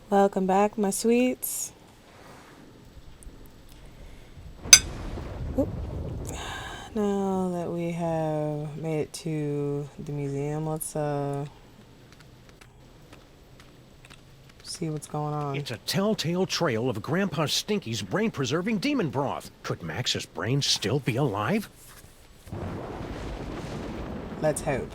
Welcome back, my sweets. Oop. Now that we have made it to the museum, let's see what's going on. It's a telltale trail of Grandpa Stinky's brain-preserving demon broth. Could Max's brain still be alive? Let's hope.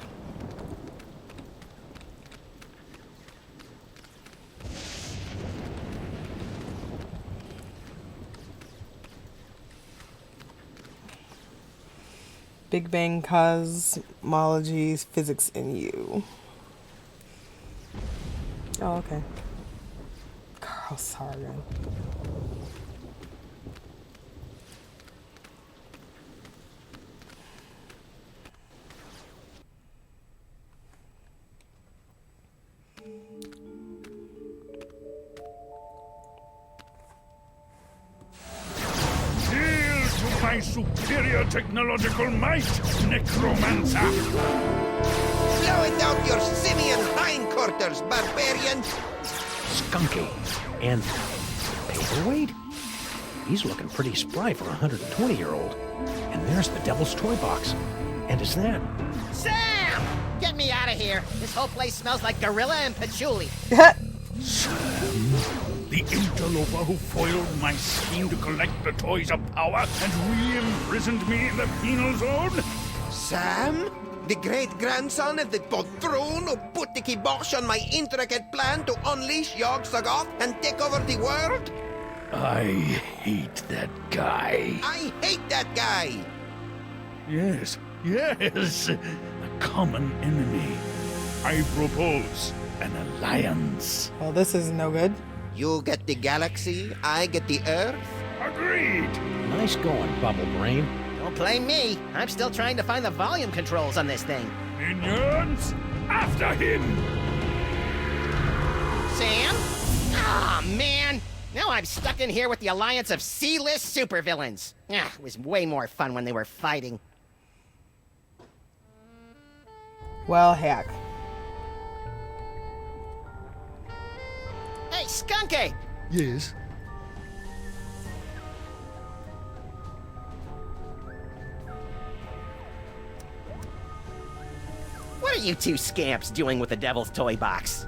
Big Bang Cosmology Physics in You. Oh, okay. Carl Sagan. My superior technological might, necromancer! Blow it out your simian hindquarters, barbarian! Skunky. And paperweight? He's looking pretty spry for a 120-year-old. And there's the Devil's Toy Box. And is that... Sam! Get me out of here. This whole place smells like gorilla and patchouli. Sam, the interloper who foiled my scheme to collect the toys of power and re-imprisoned me in the penal zone? Sam? The great-grandson of the Patron who put the kibosh on my intricate plan to unleash Yog-Sothoth and take over the world? I hate that guy. I hate that guy! Yes, a common enemy. I propose an alliance. Well, this is no good. You get the galaxy, I get the Earth? Agreed. Nice going, Bubble Brain. Don't blame me. I'm still trying to find the volume controls on this thing. Minions, after him! Sam? Ah, man. Now I'm stuck in here with the alliance of C-list supervillains. Ah, it was way more fun when they were fighting. Well, heck. Hey, Skunky! Yes? What are you two scamps doing with the Devil's Toy Box?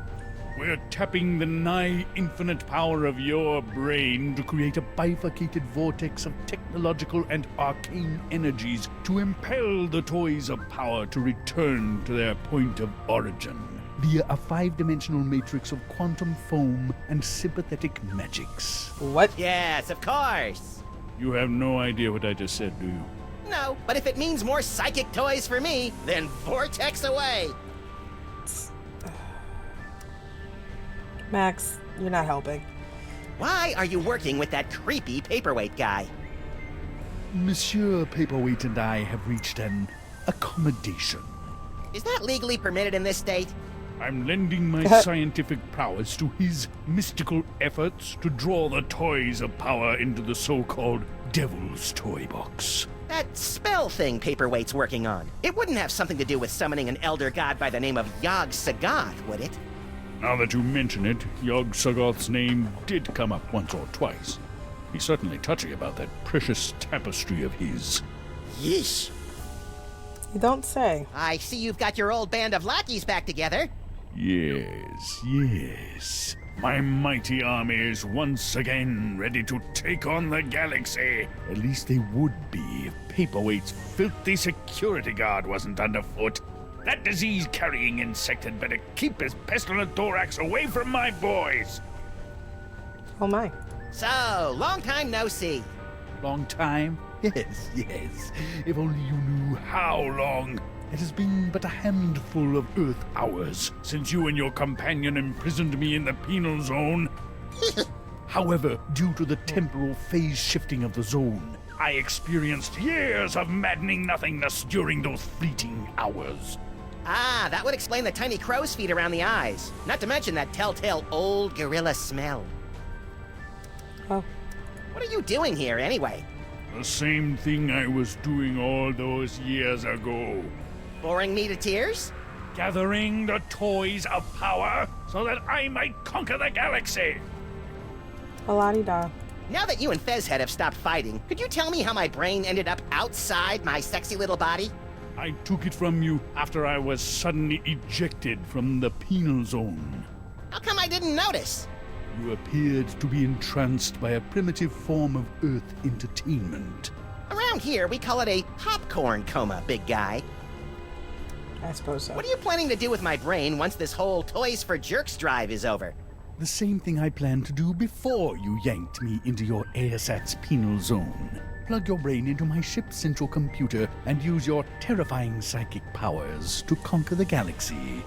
We're tapping the nigh-infinite power of your brain to create a bifurcated vortex of technological and arcane energies to impel the toys of power to return to their point of origin via a 5-dimensional matrix of quantum foam and sympathetic magics. What? Yes, of course. You have no idea what I just said, do you? No, but if it means more psychic toys for me, then vortex away. Max, you're not helping. Why are you working with that creepy paperweight guy? Monsieur Paperweight and I have reached an accommodation. Is that legally permitted in this state? I'm lending my scientific prowess to his mystical efforts to draw the toys of power into the so-called Devil's Toy Box. That spell thing Paperweight's working on. It wouldn't have something to do with summoning an elder god by the name of Yog-Sothoth, would it? Now that you mention it, Yog-Sothoth's name did come up once or twice. He's certainly touchy about that precious tapestry of his. Yeesh. You don't say. I see you've got your old band of lackeys back together. Yes. My mighty army is once again ready to take on the galaxy. At least they would be if Paperweight's filthy security guard wasn't underfoot. That disease-carrying insect had better keep his pestilent thorax away from my boys. Oh my. So, long time no see. Long time? Yes. If only you knew how long. It has been but a handful of Earth hours since you and your companion imprisoned me in the penal zone. However, due to the temporal phase shifting of the zone, I experienced years of maddening nothingness during those fleeting hours. Ah, that would explain the tiny crow's feet around the eyes. Not to mention that telltale old gorilla smell. Oh. What are you doing here, anyway? The same thing I was doing all those years ago. Boring me to tears? Gathering the toys of power so that I might conquer the galaxy. La-di-da. Now that you and Fezhead have stopped fighting, could you tell me how my brain ended up outside my sexy little body? I took it from you after I was suddenly ejected from the penal zone. How come I didn't notice? You appeared to be entranced by a primitive form of Earth entertainment. Around here, we call it a popcorn coma, big guy. I suppose so. What are you planning to do with my brain once this whole Toys for Jerks drive is over? The same thing I planned to do before you yanked me into your ASAT's penal zone. Plug your brain into my ship's central computer and use your terrifying psychic powers to conquer the galaxy.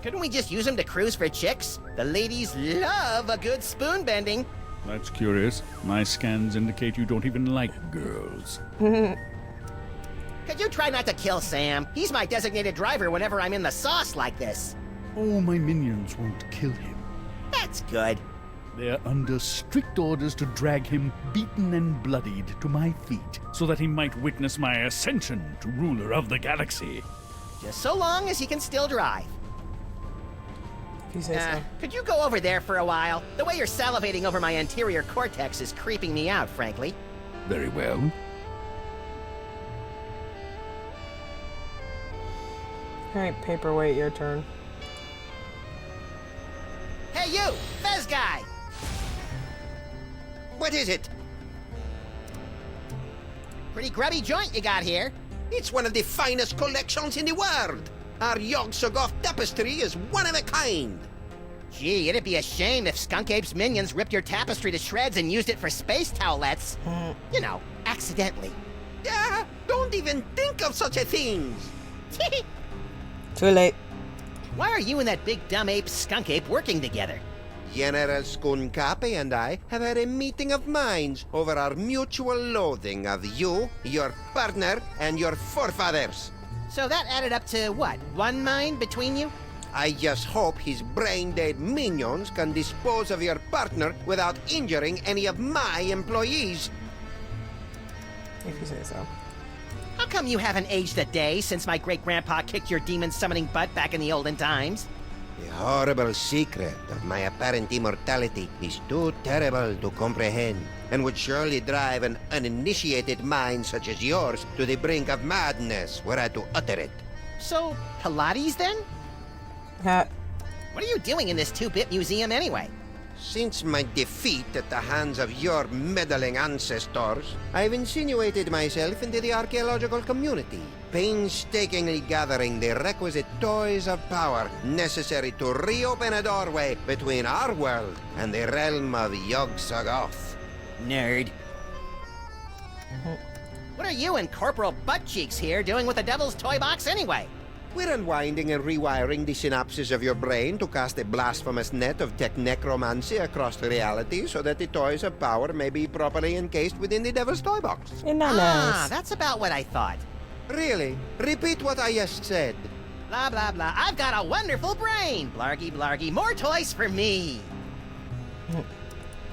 Couldn't we just use them to cruise for chicks? The ladies love a good spoon bending. That's curious. My scans indicate you don't even like girls. Could you try not to kill Sam? He's my designated driver whenever I'm in the sauce like this. All my minions won't kill him. That's good. They're under strict orders to drag him beaten and bloodied to my feet so that he might witness my ascension to ruler of the galaxy. Just so long as he can still drive. If you say so. Could you go over there for a while? The way you're salivating over my anterior cortex is creeping me out, frankly. Very well. Alright, Paperweight, your turn. Hey you, Fez guy! What is it? Pretty grubby joint you got here. It's one of the finest collections in the world. Our Yog-Sothoth tapestry is one of a kind. Gee, it'd be a shame if Skunk Ape's minions ripped your tapestry to shreds and used it for space towelettes. You know, accidentally. Yeah, don't even think of such a thing. Too late. Why are you and that big dumb ape Skunk Ape working together? General Skunkapi and I have had a meeting of minds over our mutual loathing of you, your partner, and your forefathers. So that added up to what, one mind between you? I just hope his brain-dead minions can dispose of your partner without injuring any of my employees. If you say so. How come you haven't aged a day since my great-grandpa kicked your demon-summoning butt back in the olden times? The horrible secret of my apparent immortality is too terrible to comprehend, and would surely drive an uninitiated mind such as yours to the brink of madness were I to utter it. So, Pilates then? Ha. What are you doing in this 2-bit museum anyway? Since my defeat at the hands of your meddling ancestors, I've insinuated myself into the archaeological community, painstakingly gathering the requisite toys of power necessary to reopen a doorway between our world and the realm of Yog-Sothoth. Nerd. What are you and Corporal Buttcheeks here doing with the Devil's Toy Box anyway? We're unwinding and rewiring the synapses of your brain to cast a blasphemous net of tech necromancy across the reality so that the toys of power may be properly encased within the Devil's Toy Box. Isn't that Ah, nice? that's about what I thought. Really? Repeat what I just said. Blah, blah, blah. I've got a wonderful brain. Blargy, blargy. More toys for me.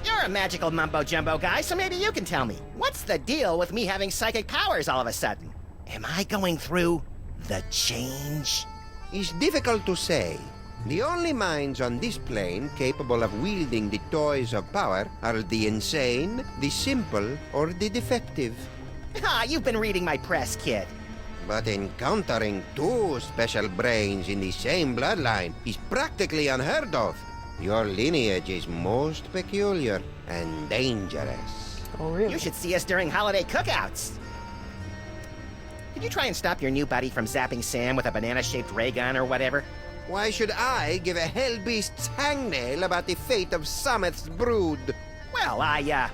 You're a magical mumbo-jumbo guy, so maybe you can tell me. What's the deal with me having psychic powers all of a sudden? Am I going through the change? It's difficult to say. The only minds on this plane capable of wielding the toys of power are the insane, the simple, or the defective. Ah, you've been reading my press, kid. But encountering two special brains in the same bloodline is practically unheard of. Your lineage is most peculiar and dangerous. Oh, really? You should see us during holiday cookouts. Could you try and stop your new buddy from zapping Sam with a banana-shaped ray gun or whatever? Why should I give a hellbeast's hangnail about the fate of Sameth's brood? Well, let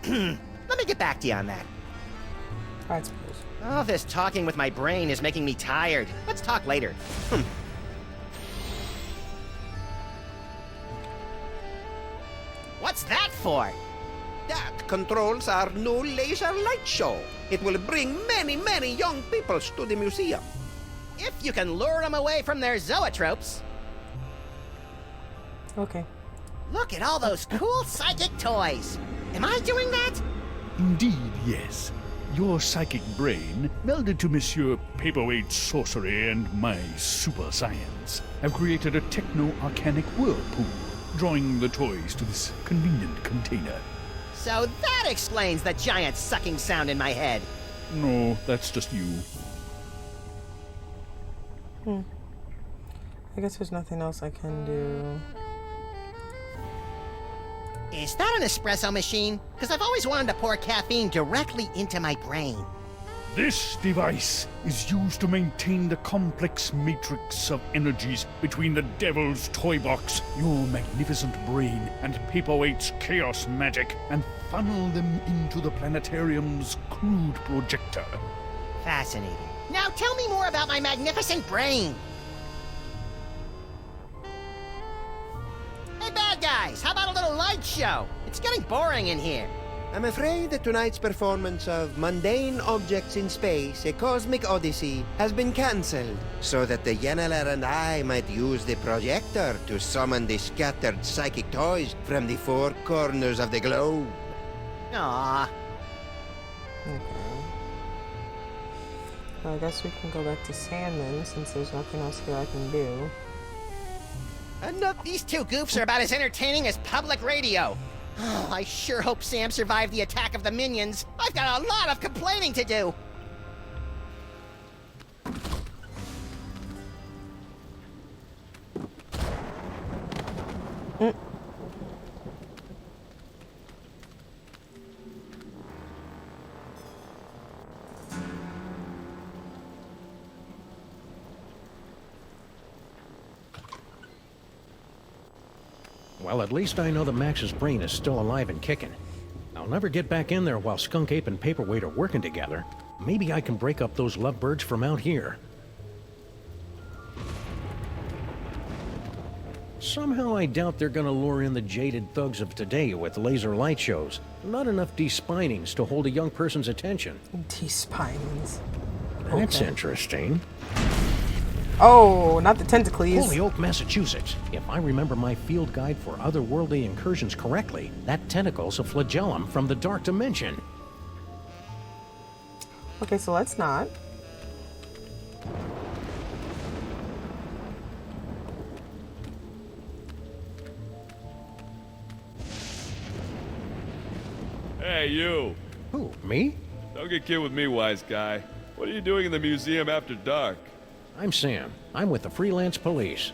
me get back to you on that. I suppose. All this talking with my brain is making me tired. Let's talk later. What's that for? That controls our new laser light show. It will bring many, many young peoples to the museum. If you can lure them away from their zoetropes. Okay. Look at all those cool psychic toys. Am I doing that? Indeed, yes. Your psychic brain, melded to Monsieur Paperweight's sorcery and my super science, have created a techno-arcanic whirlpool, drawing the toys to this convenient container. So that explains the giant sucking sound in my head. No, that's just you. I guess there's nothing else I can do. Is that an espresso machine? Because I've always wanted to pour caffeine directly into my brain. This device is used to maintain the complex matrix of energies between the Devil's Toy Box, your magnificent brain, and Paperweight's chaos magic, and funnel them into the planetarium's crude projector. Fascinating. Now tell me more about my magnificent brain. Hey, bad guys, how about a little light show? It's getting boring in here. I'm afraid that tonight's performance of Mundane Objects in Space, A Cosmic Odyssey, has been cancelled, so that the Yeneler and I might use the projector to summon the scattered psychic toys from the four corners of the globe. Aww. Okay. Well, I guess we can go back to Sam then, since there's nothing else here I can do. Enough. These two goofs are about as entertaining as public radio. Oh, I sure hope Sam survived the attack of the minions. I've got a lot of complaining to do. Well, at least I know that Max's brain is still alive and kicking. I'll never get back in there while Skunk Ape and Paperweight are working together. Maybe I can break up those lovebirds from out here. Somehow I doubt they're gonna lure in the jaded thugs of today with laser light shows. Not enough despinings to hold a young person's attention. T-spines. That's Okay. interesting. Oh, not the tentacles. Holyoke, Massachusetts. If I remember my field guide for otherworldly incursions correctly, that tentacle's a flagellum from the dark dimension. Okay, so let's not. Hey, you. Who, me? Don't get kid with me, wise guy. What are you doing in the museum after dark? I'm Sam. I'm with the freelance police.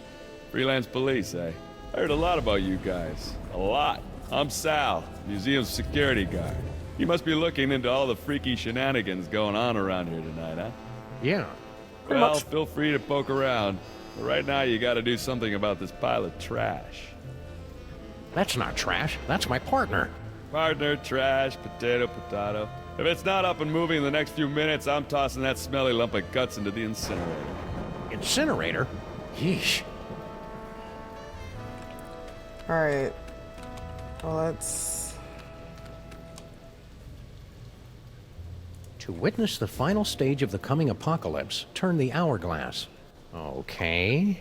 Freelance police, eh? I heard a lot about you guys. A lot. I'm Sal, museum's security guard. You must be looking into all the freaky shenanigans going on around here tonight, huh? Yeah. Well, feel free to poke around. But right now, you gotta do something about this pile of trash. That's not trash. That's my partner. Partner, trash, potato, potato. If it's not up and moving in the next few minutes, I'm tossing that smelly lump of guts into the incinerator. Incinerator? Yeesh. Alright. Well, let's... To witness the final stage of the coming apocalypse, turn the hourglass. Okay.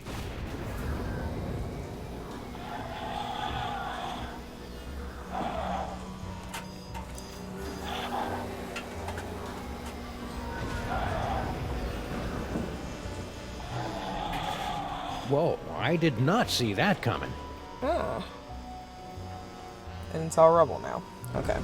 Whoa, I did not see that coming. Oh. And it's all rubble now. Okay.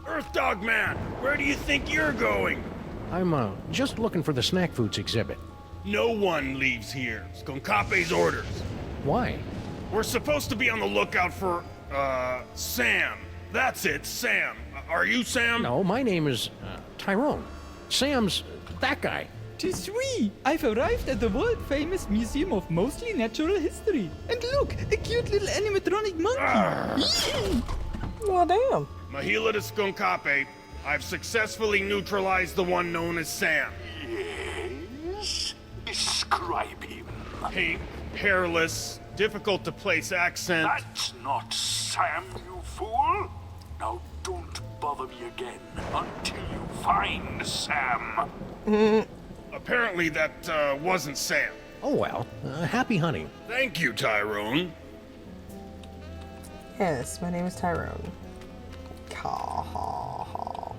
Earthdog Man, where do you think you're going? I'm, just looking for the snack foods exhibit. No one leaves here. Skonkape's orders. Why? We're supposed to be on the lookout for, Sam. That's it, Sam. Are you Sam? No, my name is, Tyrone. Sam's that guy. "'Tis we! I've arrived at the world-famous Museum of Mostly Natural History. And look, a cute little animatronic monkey! Well, damn. Mahila to Skonkape, I've successfully neutralized the one known as Sam. Yes? Describe him. Pink, hairless, difficult to place accent. That's not Sam, you fool. Now don't bother me again until you find Sam. Apparently that wasn't Sam. Oh well, happy hunting. Thank you, Tyrone. Yes, my name is Tyrone. Ha ha ha.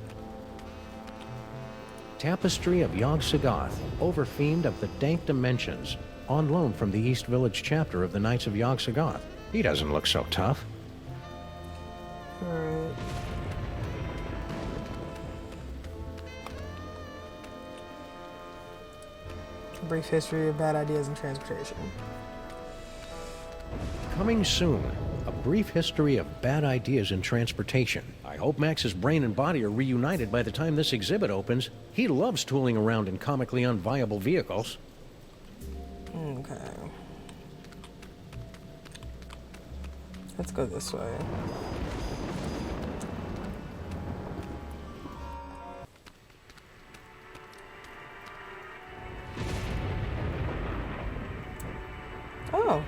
Tapestry of Yog-Sothoth, Overfiend of the Dank Dimensions, on loan from the East Village chapter of the Knights of Yog-Sothoth. He doesn't look so tough. Alright. Brief history of bad ideas in transportation. Coming soon, a brief history of bad ideas in transportation. I hope Max's brain and body are reunited by the time this exhibit opens. He loves tooling around in comically unviable vehicles. Okay. Let's go this way. Oh.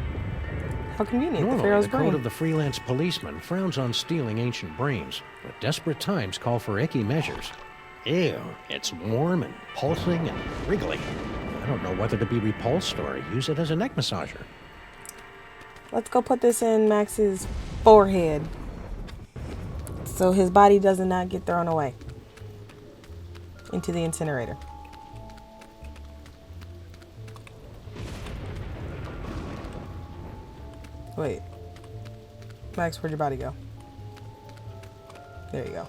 How convenient. Normally, The Pharaoh's the code brain. of the freelance policeman frowns on stealing ancient brains, but desperate times call for icky measures. Ew, it's warm and pulsing and wriggly. I don't know whether to be repulsed or use it as a neck massager. Let's go put this in Max's forehead, so his body does not get thrown away into the incinerator. Wait. Max, where'd your body go? There you go.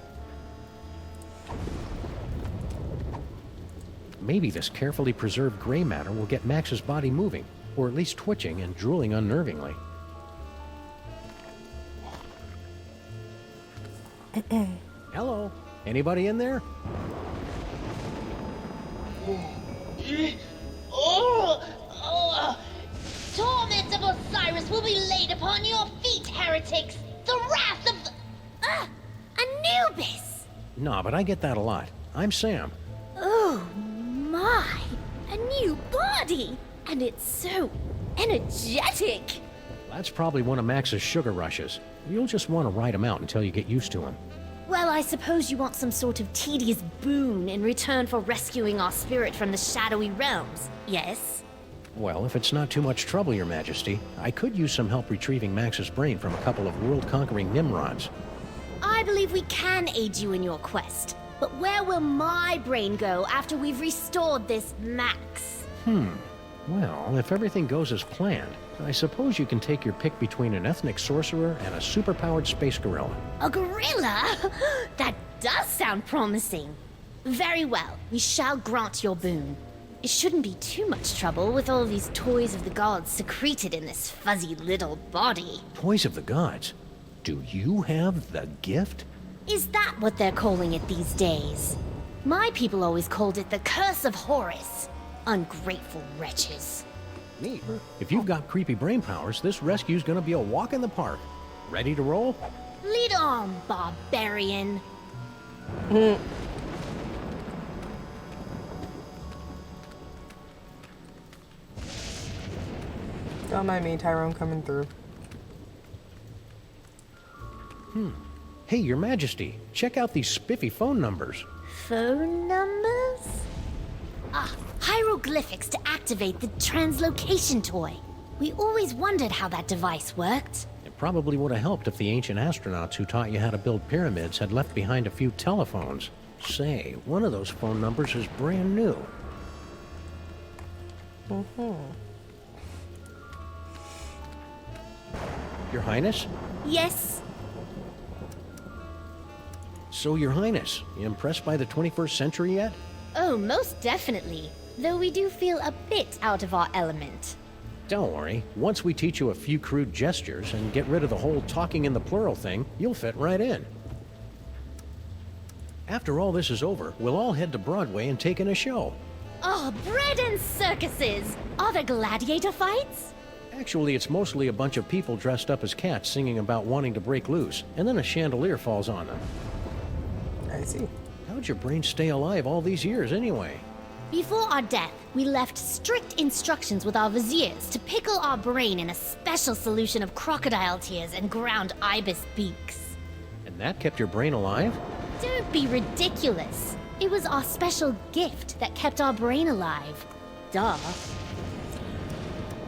Maybe this carefully preserved gray matter will get Max's body moving, or at least twitching and drooling unnervingly. Hello? Anybody in there? Torment of Osiris will be laid upon your feet, heretics! The wrath of the... Anubis! Nah, but I get that a lot. I'm Sam. Oh my! A new body! And it's so energetic! That's probably one of Max's sugar rushes. You'll just want to ride him out until you get used to him. Well, I suppose you want some sort of tedious boon in return for rescuing our spirit from the shadowy realms, yes? Well, if it's not too much trouble, Your Majesty, I could use some help retrieving Max's brain from a couple of world-conquering Nimrods. I believe we can aid you in your quest. But where will my brain go after we've restored this Max? Well, if everything goes as planned, I suppose you can take your pick between an ethnic sorcerer and a superpowered space gorilla. A gorilla? That does sound promising. Very well, we shall grant your boon. It shouldn't be too much trouble with all these toys of the gods secreted in this fuzzy little body. Toys of the gods? Do you have the gift? Is that what they're calling it these days? My people always called it the Curse of Horus. Ungrateful wretches. Neat. If you've got creepy brain powers, this rescue's gonna be a walk in the park. Ready to roll? Lead on, barbarian. Don't mind me, Tyrone coming through. Hey, Your Majesty, check out these spiffy phone numbers. Phone numbers? Hieroglyphics to activate the translocation toy. We always wondered how that device worked. It probably would have helped if the ancient astronauts who taught you how to build pyramids had left behind a few telephones. Say, one of those phone numbers is brand new. Your Highness? Yes? So, Your Highness, you impressed by the 21st century yet? Oh, most definitely. Though we do feel a bit out of our element. Don't worry. Once we teach you a few crude gestures and get rid of the whole talking in the plural thing, you'll fit right in. After all this is over, we'll all head to Broadway and take in a show. Oh, bread and circuses! Are there gladiator fights? Actually, it's mostly a bunch of people dressed up as cats singing about wanting to break loose, and then a chandelier falls on them. I see. How'd your brain stay alive all these years anyway? Before our death, we left strict instructions with our viziers to pickle our brain in a special solution of crocodile tears and ground ibis beaks. And that kept your brain alive? Don't be ridiculous. It was our special gift that kept our brain alive. Duh.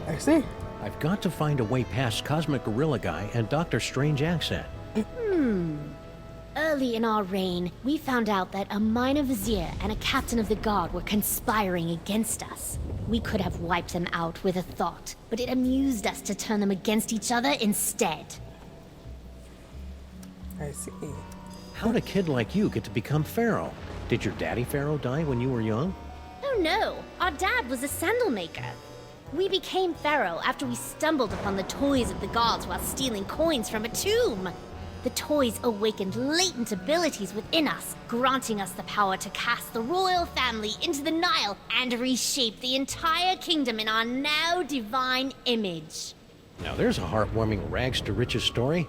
I see. I've got to find a way past Cosmic Gorilla Guy and Dr. Strange Accent. Early in our reign, we found out that a minor vizier and a captain of the guard were conspiring against us. We could have wiped them out with a thought, but it amused us to turn them against each other instead. I see. How'd a kid like you get to become Pharaoh? Did your daddy Pharaoh die when you were young? Oh no, our dad was a sandal maker. We became Pharaoh after we stumbled upon the toys of the gods while stealing coins from a tomb. The toys awakened latent abilities within us, granting us the power to cast the royal family into the Nile and reshape the entire kingdom in our now divine image. Now there's a heartwarming rags to riches story.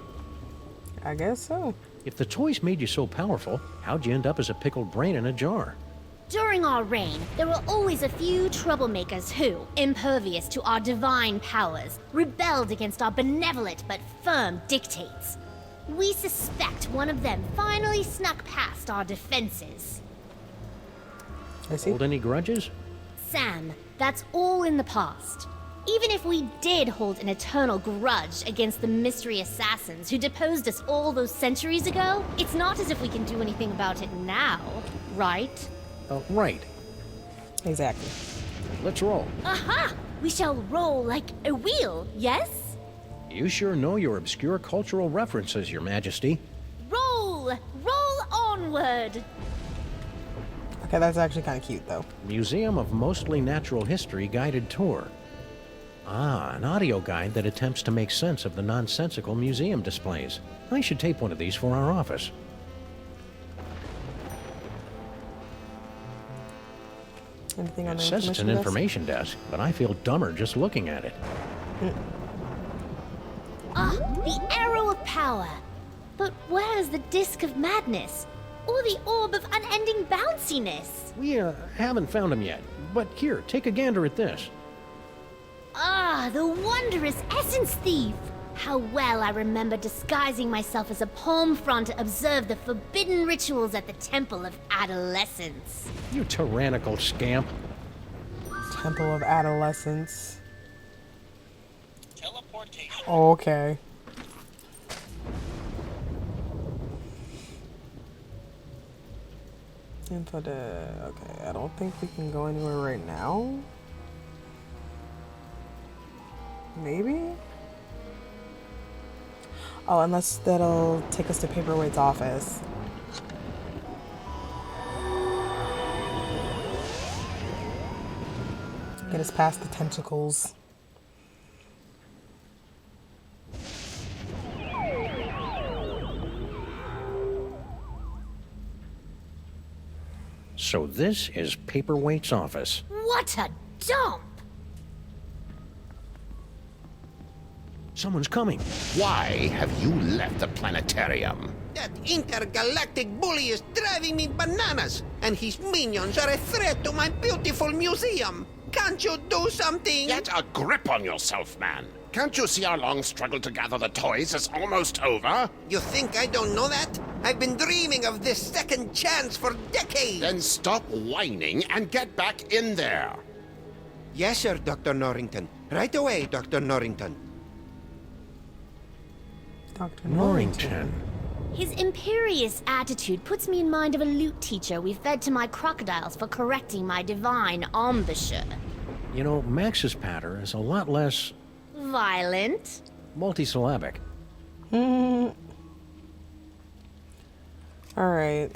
I guess so. If the toys made you so powerful, how'd you end up as a pickled brain in a jar? During our reign, there were always a few troublemakers who, impervious to our divine powers, rebelled against our benevolent but firm dictates. We suspect one of them finally snuck past our defenses. I see. Hold any grudges? Sam, that's all in the past. Even if we did hold an eternal grudge against the mystery assassins who deposed us all those centuries ago, it's not as if we can do anything about it now, right? Oh, right. Exactly. Let's roll. Aha! We shall roll like a wheel, yes? You sure know your obscure cultural references, Your Majesty. Roll! Roll onward! Okay, that's actually kind of cute, though. Museum of Mostly Natural History guided tour. Ah, an audio guide that attempts to make sense of the nonsensical museum displays. I should tape one of these for our office. Anything on It the says it's an information desk, but I feel dumber just looking at it. Ah, the arrow of power. But where's the disc of madness? Or the orb of unending bounciness? We haven't found them yet, but here, take a gander at this. Ah, the wondrous essence thief! How well I remember disguising myself as a palm frond to observe the forbidden rituals at the Temple of Adolescence. You tyrannical scamp. Temple of Adolescence. Teleportation. Okay. Info to... Okay, I don't think we can go anywhere right now. Maybe? Oh, unless that'll take us to Paperweight's office. Get us past the tentacles. So this is Paperweight's office. What a dump! Someone's coming. Why have you left the planetarium? That intergalactic bully is driving me bananas, and his minions are a threat to my beautiful museum. Can't you do something? Get a grip on yourself, man. Can't you see our long struggle to gather the toys is almost over? You think I don't know that? I've been dreaming of this second chance for decades. Then stop whining and get back in there. Yes, sir, Dr. Norrington. Right away, Dr. Norrington. Dr. Norrington. His imperious attitude puts me in mind of a lute teacher we fed to my crocodiles for correcting my divine embouchure. You know, Max's patter is a lot less Violent? multisyllabic. Alright.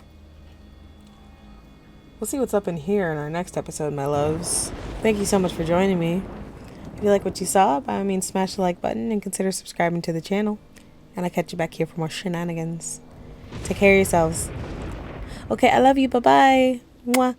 We'll see what's up in here in our next episode, my loves. Thank you so much for joining me. If you like what you saw, by all means smash the like button and consider subscribing to the channel. And I'll catch you back here for more shenanigans. Take care of yourselves. Okay, I love you. Bye-bye. Mwah.